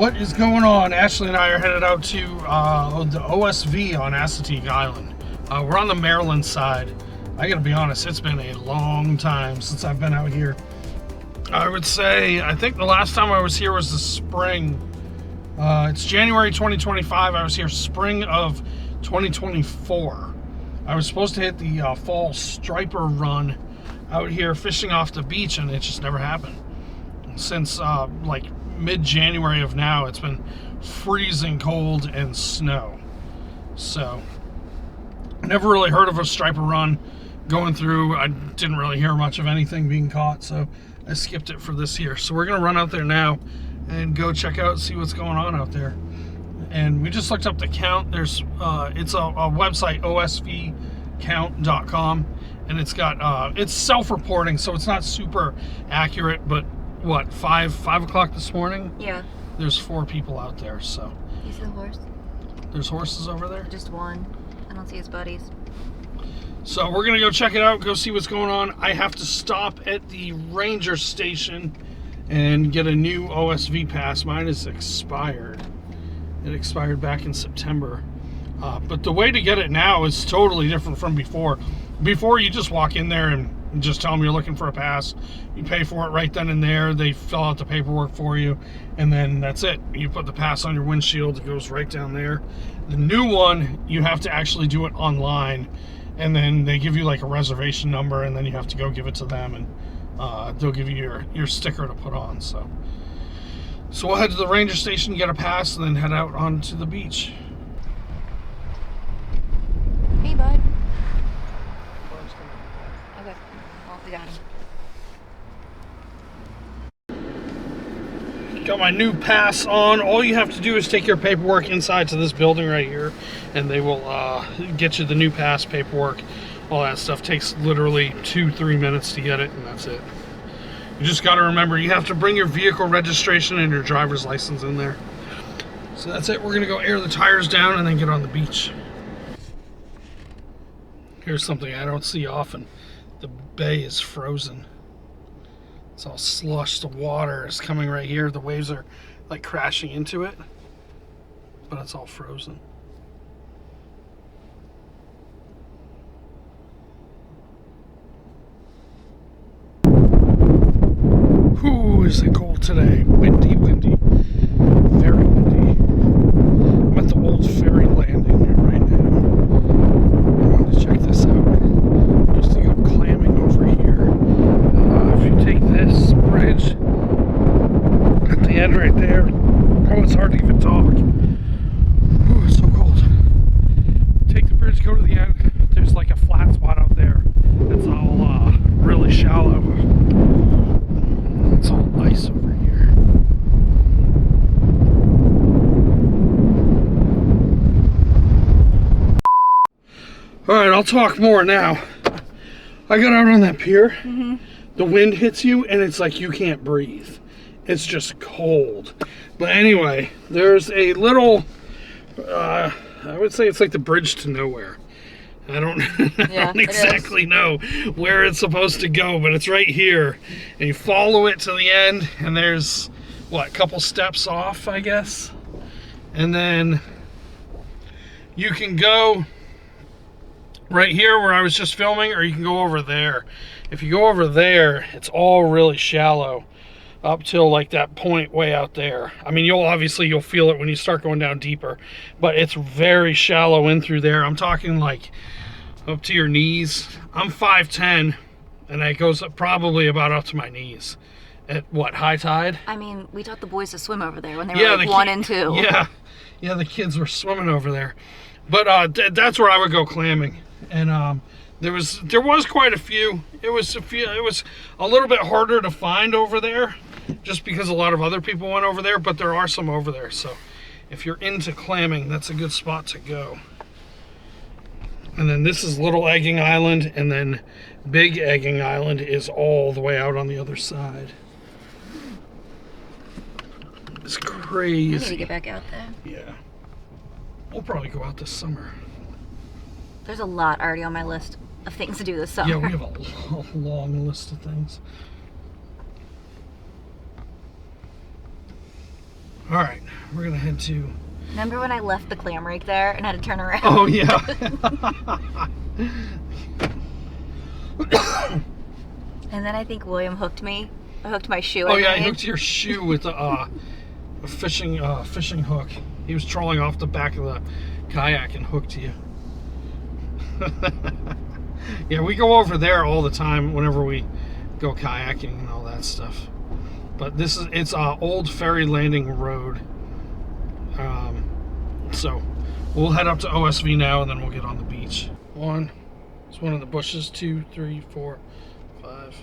What is going on? Ashley and I are headed out to the OSV on Assateague Island. We're on the Maryland side. I gotta be honest, it's been a long time since I've been out here. I would say, I think the last time I was here was the spring. It's January 2025. I was here spring of 2024. I was supposed to hit the fall striper run out here fishing off the beach, and it just never happened. Since like mid-January of now, it's been freezing cold and snow. So, never really heard of a striper run going through. I didn't really hear much of anything being caught, so I skipped it for this year. So we're gonna run out there now and go check out, see what's going on out there. And we just looked up the count. There's it's a website, osvcount.com, and it's got it's self-reporting, so it's not super accurate, but what, 5 o'clock this morning? Yeah. There's 4 people out there, so. You see the horse? There's horses over there? Just one. I don't see his buddies. So we're gonna go check it out, go see what's going on. I have to stop at the ranger station and get a new OSV pass. Mine is expired. It expired back in September. But the way to get it now is totally different from before. Before, you just walk in there and just tell them you're looking for a pass. You pay for it right then and there. They fill out the paperwork for you, and then that's it. You put the pass on your windshield. It goes right down there. The new one, you have to actually do it online, and then they give you like a reservation number, and then you have to go give it to them, and they'll give you your sticker to put on. So we'll head to the ranger station, get a pass, and then head out onto the beach. Hey, bud. Okay. Well, we got him. Got my new pass on. All you have to do is take your paperwork inside to this building right here, and they will get you the new pass paperwork. All that stuff takes literally 2-3 minutes to get it, and that's it. You just got to remember, you have to bring your vehicle registration and your driver's license in there. So that's it. We're gonna go air the tires down and then get on the beach. Here's something I don't see often. The bay is frozen. It's all slush. The water is coming right here. The waves are like crashing into it, but it's all frozen. Ooh, is it cold today? Windy, windy. Very windy. I'm at the old ferry landing right now. I wanted to check this out. Used to go clamming over here. If you take this bridge at the end right there, oh, it's hard to even talk. Ooh, it's so cold. Take the bridge, go to the end. There's like a flat spot out there. It's all really shallow. It's all ice over here. Alright, I'll talk more now. I got out on that pier. Mm-hmm. The wind hits you and it's like you can't breathe. It's just cold. But anyway, there's a little, I would say it's like the bridge to nowhere. I don't, I don't exactly know where it's supposed to go, but it's right here. And you follow it to the end, and there's, what, a couple steps off, I guess? And then you can go right here where I was just filming, or you can go over there. If you go over there, it's all really shallow up till like that point way out there. I mean, you'll feel it when you start going down deeper, but it's very shallow in through there. I'm talking like up to your knees. I'm 5'10", and it goes up probably about up to my knees. At what, high tide? I mean, we taught the boys to swim over there when they were like 1 and 2. Yeah, the kids were swimming over there. But that's where I would go clamming. And there was quite a few. It was a little bit harder to find over there, just because a lot of other people went over there, but there are some over there. So if you're into clamming, that's a good spot to go. And then this is Little Egging Island, and then Big Egging Island is all the way out on the other side. It's crazy. We need to get back out there. Yeah. We'll probably go out this summer. There's a lot already on my list of things to do this summer. Yeah, we have a long list of things. All right, we're gonna head to. Remember when I left the clam rake there and had to turn around? Oh yeah. And then I think William hooked me. Hooked my shoe. Oh yeah, he hooked your shoe with a fishing hook. He was trolling off the back of the kayak and hooked you. Yeah, we go over there all the time whenever we go kayaking and all that stuff. But it's old ferry landing road. So we'll head up to OSV now and then we'll get on the beach. It's one of the bushes. 2, 3, 4, 5.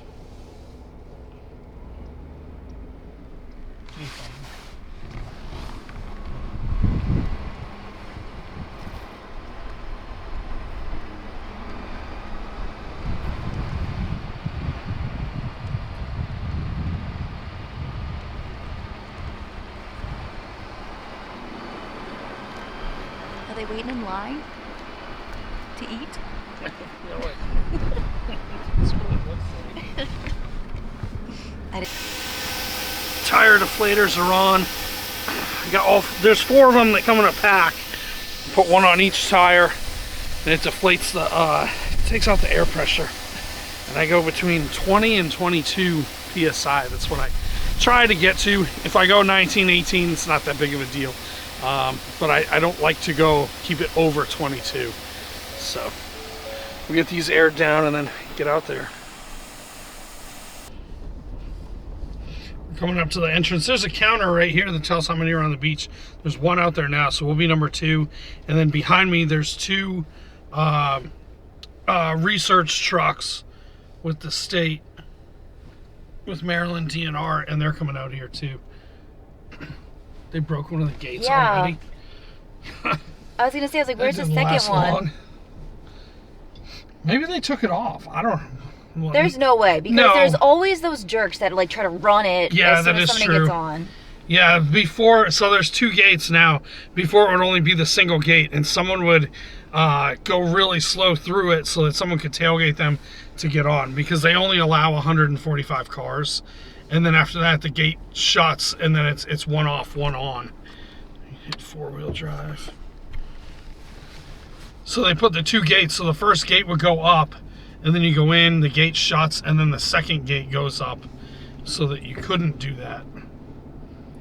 Are they waiting in line to eat? No way. That's what it looks like. Tire deflators are on. I got there's 4 of them that come in a pack. Put one on each tire, and it deflates takes out the air pressure. And I go between 20 and 22 psi. That's what I try to get to. If I go 19, 18, it's not that big of a deal. But I don't like to keep it over 22. So we'll get these aired down and then get out there. We're coming up to the entrance. There's a counter right here that tells how many are on the beach. There's 1 out there now, so we'll be number 2. And then behind me, there's 2 research trucks with the state, with Maryland DNR, and they're coming out here too. They broke one of the gates already. I was gonna say, I was like, where's the second one? Long. Maybe they took it off. I don't know. There's no way, because there's always those jerks that like try to run it as soon as somebody gets on. Yeah, so there's 2 gates now. Before it would only be the single gate, and someone would go really slow through it so that someone could tailgate them to get on, because they only allow 145 cars. And then after that, the gate shuts, and then it's 1 off, 1 on. Hit 4-wheel drive. So they put the 2 gates. So the first gate would go up, and then you go in, the gate shuts, and then the second gate goes up, so that you couldn't do that.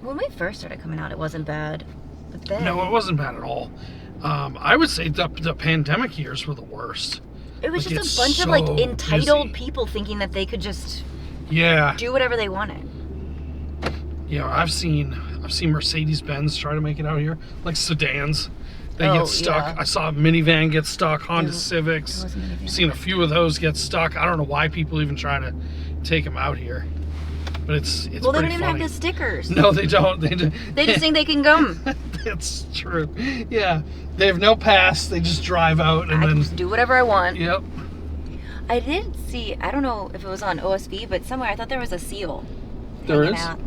When we first started coming out, it wasn't bad. But then... No, it wasn't bad at all. I would say the pandemic years were the worst. It was just a bunch of like entitled people thinking that they could just do whatever they wanted. Yeah, I've seen Mercedes-Benz try to make it out here, like sedans. They get stuck. Yeah. I saw a minivan get stuck. Honda Civics. I've seen a few of those get stuck. I don't know why people even try to take them out here, but it's well, they don't even have the stickers. No, they don't. They just think they can come. That's true. Yeah, they have no pass. They just drive out and then just do whatever I want. Yep. I did see. I don't know if it was on OSV, but somewhere I thought there was a seal. There is. Out.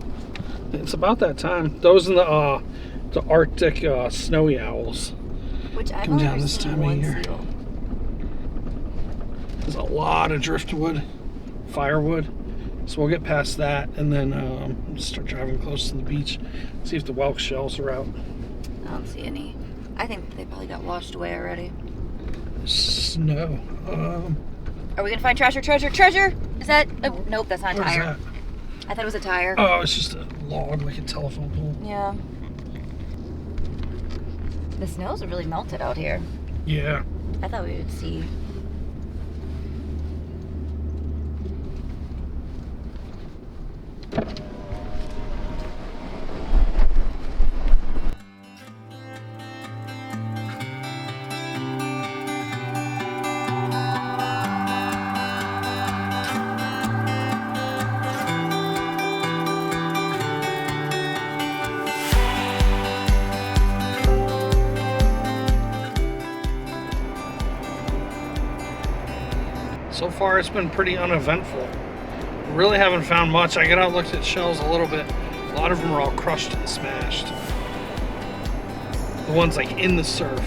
It's about that time. Those and the Arctic snowy owls. Which I've come down this time of year. Seal. There's a lot of driftwood, firewood. So we'll get past that and then start driving close to the beach. See if the whelk shells are out. I don't see any. I think they probably got washed away already. Snow. Are we gonna find treasure? Treasure? Is that? Oh, nope, that's not a tire. That? I thought it was a tire. Oh, it's just a log, like a telephone pole. Yeah. The snow's really melted out here. Yeah. I thought we would see. So far, it's been pretty uneventful. Really haven't found much. I got out and looked at shells a little bit. A lot of them are all crushed and smashed. The ones like in the surf,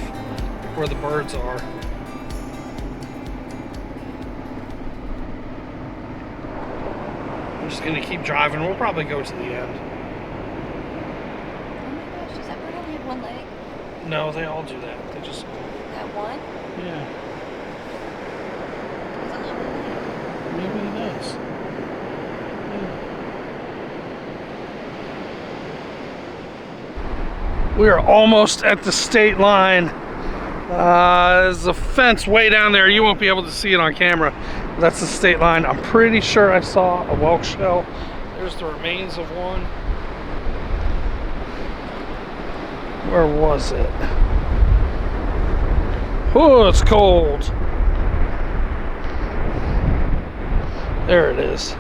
where the birds are. I'm just gonna keep driving. We'll probably go to the end. one leg? No, they all do that. They just... That one? Yeah. Doesn't look like it. Maybe it does. Yeah. We are almost at the state line. There's a fence way down there. You won't be able to see it on camera. That's the state line. I'm pretty sure I saw a whelk shell. There's the remains of one. Where was it? Oh, it's cold. There it is.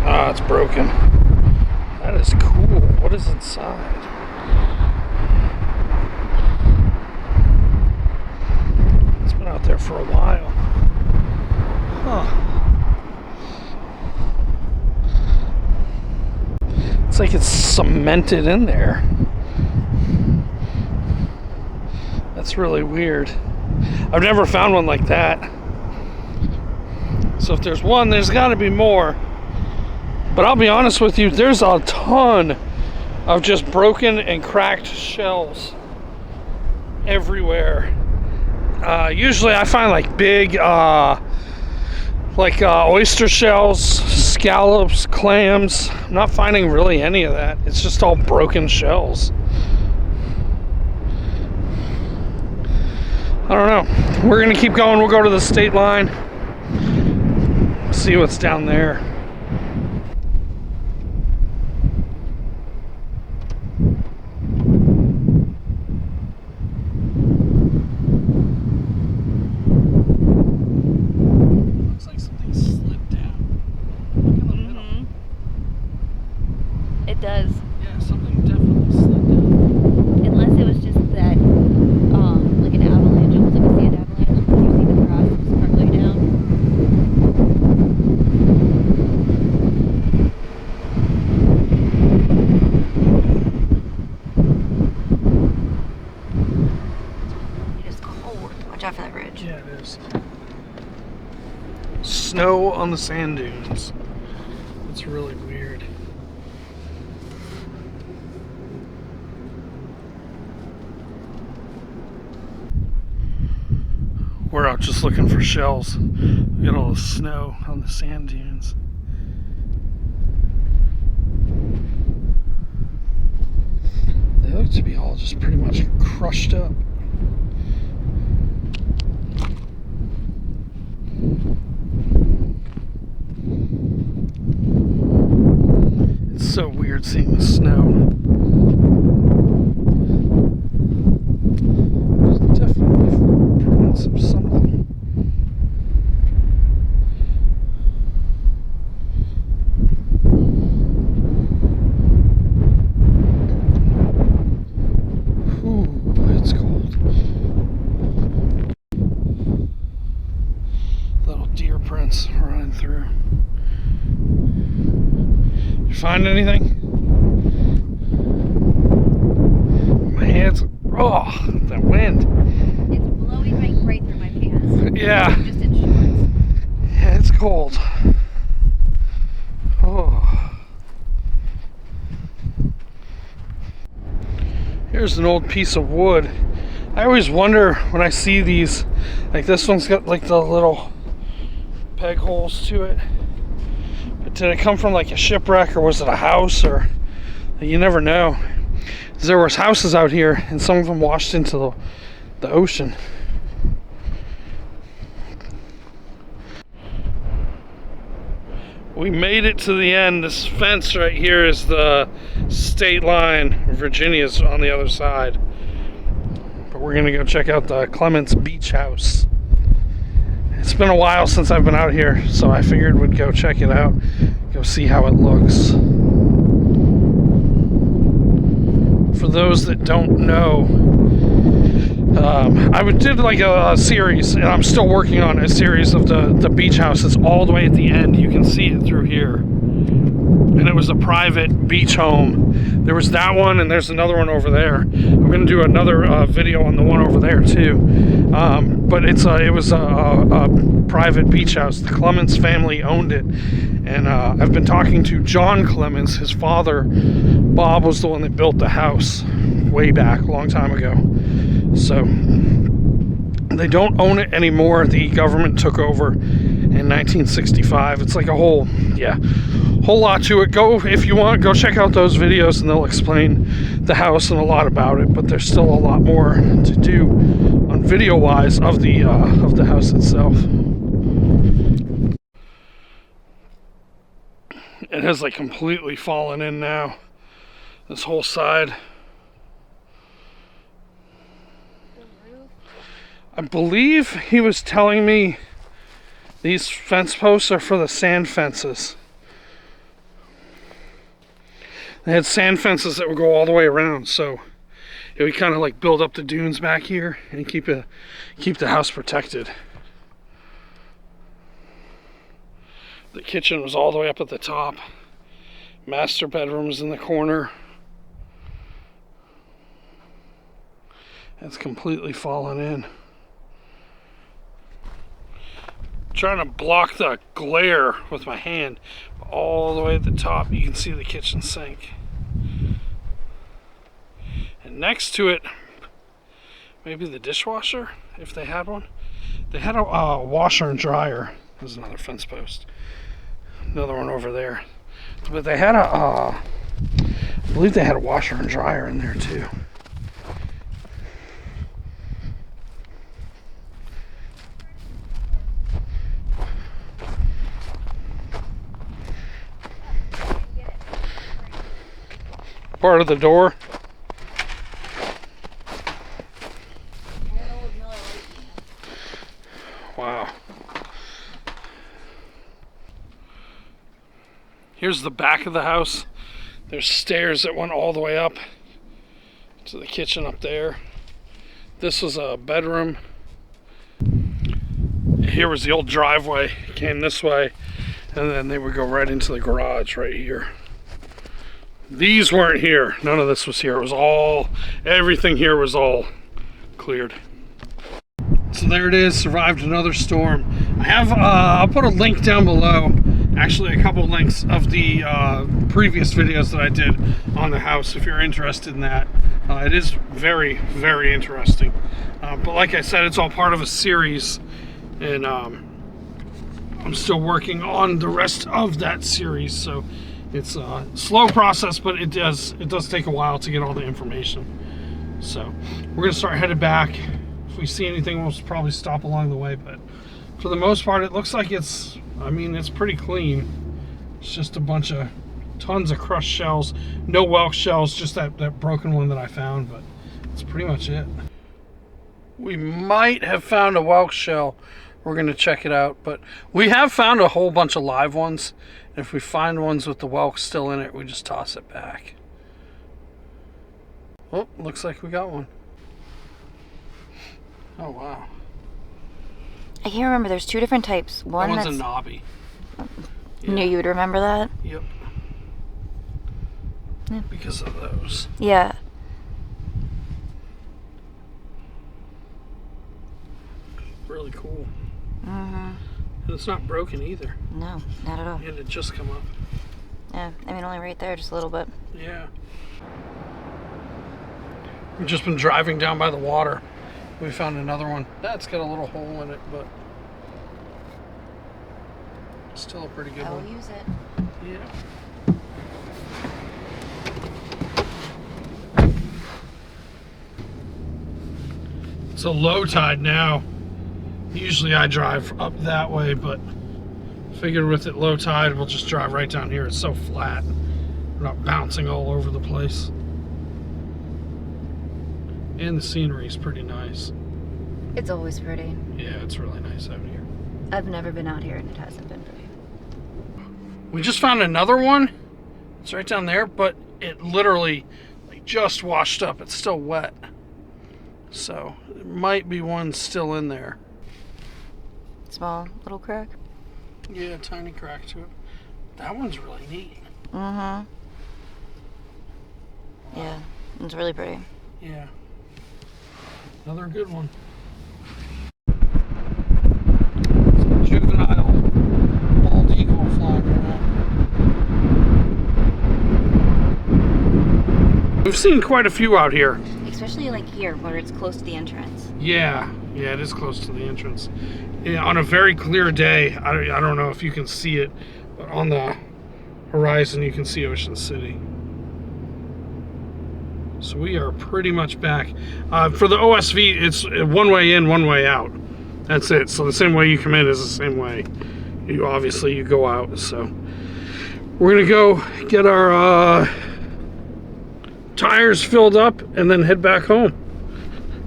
Ah, it's broken. That is cool. What is inside? It's been out there for a while. Huh. It's like it's cemented in there. That's really weird. I've never found one like that. So if there's one, there's got to be more. But I'll be honest with you, there's a ton of just broken and cracked shells everywhere. Usually I find like big oyster shells, scallops, clams. I'm not finding really any of that. It's just all broken shells. I don't know. We're gonna keep going. We'll go to the state line, see what's down there. It does. Yeah, something definitely slid down. Unless it was just that, like an avalanche, almost like a sand avalanche. You see the grass just partway down. It is cold. Watch out for that ridge. Yeah, it is. Snow on the sand dunes. It's really weird. We're out just looking for shells. We got all the snow on the sand dunes. They look to be all just pretty much crushed up. It's so weird seeing the snow. There's definitely footprints of something. Ooh, it's cold. Little deer prints running through. You find anything? My hands, oh, that wind. It's blowing right through my pants. Yeah. I'm just in shorts. Yeah, it's cold. Oh. Here's an old piece of wood. I always wonder when I see these, like this one's got like the little peg holes to it. But did it come from like a shipwreck, or was it a house, or you never know. There was houses out here and some of them washed into the ocean. We made it to the end. This fence right here is the state line. Virginia's on the other side. But we're gonna go check out the Clements beach house. It's been a while since I've been out here, so I figured we'd go check it out, go see how it looks. For those that don't know, I did like a series, and I'm still working on a series of the beach house. It's all the way at the end. You can see it through here. and it was a private beach home. There was that one, and there's another one over there. I'm going to do another video on the one over there too. But it was a private beach house. The Clements family owned it, and I've been talking to John Clements. His father, Bob, was the one that built the house way back, a long time ago. So they don't own it anymore. The government took over in 1965. It's like a whole lot to it. Go, if you want, go check out those videos and they'll explain the house and a lot about it, but there's still a lot more to do on video wise of the house itself. It has like completely fallen in now, this whole side. I believe he was telling me these fence posts are for the sand fences. They had sand fences that would go all the way around, so it would kind of like build up the dunes back here and keep the house protected. The kitchen was all the way up at the top. Master bedroom was in the corner. It's completely fallen in. Trying to block the glare with my hand. All the way at the top you can see the kitchen sink, and next to it maybe the dishwasher, if they had one. They had a washer and dryer. There's another fence post, another one over there, but they had I believe they had a washer and dryer in there too. Part of the door. Wow. Here's the back of the house. There's stairs that went all the way up to the kitchen up there. This was a bedroom. Here was the old driveway. It came this way, and then they would go right into the garage right here. These weren't here. None of this was here. It was all, everything here was all cleared. So there it is. Survived another storm. I have, I'll put a link down below. Actually, a couple links of the previous videos that I did on the house if you're interested in that. It is very, very interesting. But like I said, it's all part of a series, and I'm still working on the rest of that series. So it's a slow process, but it does take a while to get all the information. So we're gonna start headed back. If we see anything, we'll probably stop along the way, but for the most part, it looks like it's pretty clean. It's just a bunch of tons of crushed shells. No whelk shells, just that broken one that I found, but that's pretty much it. We might have found a whelk shell. We're gonna check it out, but we have found a whole bunch of live ones. If we find ones with the whelk still in it, we just toss it back. Oh, looks like we got one. Oh, wow. I can't remember. There's two different types. One that one's that's a knobby. Yeah. Knew you would remember that? Yep. Yeah. Because of those. Yeah. Really cool. Mm-hmm. And it's not broken either. No, not at all. And it just come up. Yeah, I mean, only right there, just a little bit. Yeah. We've just been driving down by the water. We found another one. That's got a little hole in it, but still a pretty good one. I will use it. Yeah. It's a low tide now. Usually I drive up that way, but figured with it low tide, we'll just drive right down here. It's so flat. We're not bouncing all over the place. And the scenery is pretty nice. It's always pretty. Yeah, it's really nice out here. I've never been out here and it hasn't been pretty. We just found another one. It's right down there, but it literally like just washed up. It's still wet. So there might be one still in there. Small little crack? Yeah, tiny crack to it. That one's really neat. Mm-hmm. Yeah, it's really pretty. Yeah. Another good one. Juvenile bald eagle flying around. We've seen quite a few out here. Especially like here, where it's close to the entrance. Yeah, it is close to the entrance. Yeah, on a very clear day, I don't know if you can see it, but on the horizon you can see Ocean City. So we are pretty much back. For the OSV, it's one way in, one way out. That's it. So the same way you come in is the same way you go out. So we're gonna go get our tires filled up and then head back home.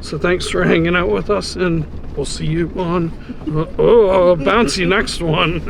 So thanks for hanging out with us, and we'll see you on bouncy next one.